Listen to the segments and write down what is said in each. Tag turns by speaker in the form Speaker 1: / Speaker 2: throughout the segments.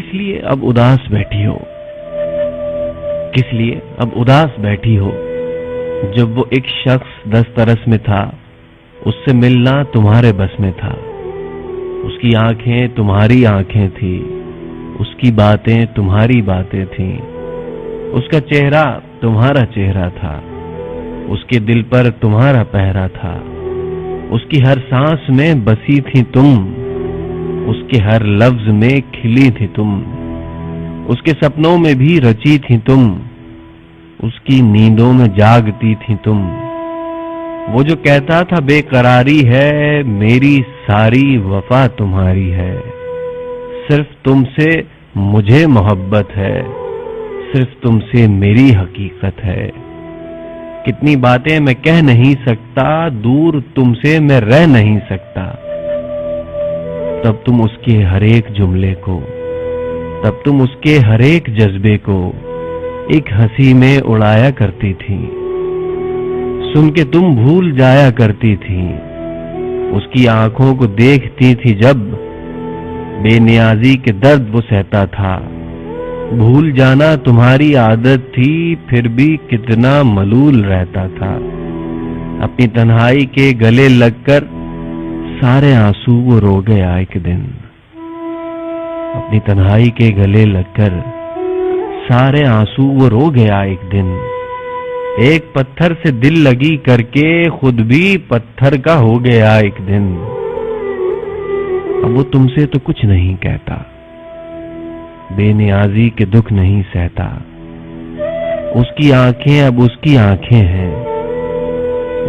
Speaker 1: किस लिए अब उदास बैठी हो? किस लिए अब उदास बैठी हो? जब वो एक शख्स दस्तरस में था, उससे मिलना तुम्हारे बस में था। उसकी आंखें तुम्हारी आंखें थी, उसकी बातें तुम्हारी बातें थीं, उसका चेहरा तुम्हारा चेहरा था, उसके दिल पर तुम्हारा पहरा था। उसकी हर सांस में बसी थी तुम, उसके हर लफ्ज में खिली थी तुम, उसके सपनों में भी रची थी तुम, उसकी नींदों में जागती थी तुम। वो जो कहता था बेकरारी है, मेरी सारी वफा तुम्हारी है। सिर्फ तुमसे मुझे मोहब्बत है, सिर्फ तुमसे मेरी हकीकत है। कितनी बातें मैं कह नहीं सकता, दूर तुमसे मैं रह नहीं सकता। तब तुम उसके हर एक जुमले को, तब तुम उसके हर एक जज्बे को एक हंसी में उड़ाया करती थी। सुन के तुम भूल जाया करती थी। उसकी आंखों को देखती थी जब, बेनियाजी के दर्द वो सहता था। भूल जाना तुम्हारी आदत थी, फिर भी कितना मलूल रहता था। अपनी तन्हाई के गले लगकर सारे आंसू वो रो गया एक दिन। अपनी तन्हाई के गले लगकर सारे आंसू वो रो गया एक दिन। एक पत्थर से दिल लगी करके खुद भी पत्थर का हो गया एक दिन। अब वो तुमसे तो कुछ नहीं कहता, बेनियाजी के दुख नहीं सहता। उसकी आंखें अब उसकी आंखें हैं,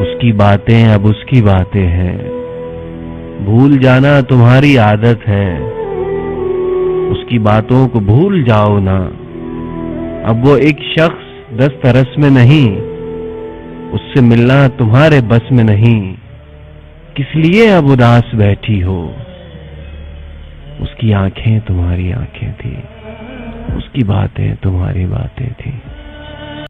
Speaker 1: उसकी बातें अब उसकी बातें हैं। भूल जाना तुम्हारी आदत है, उसकी बातों को भूल जाओ ना। अब वो एक शख्स दस्तरस में नहीं, उससे मिलना तुम्हारे बस में नहीं। किस लिए अब उदास बैठी हो? उसकी आंखें तुम्हारी आंखें थी, उसकी बातें तुम्हारी बातें थी।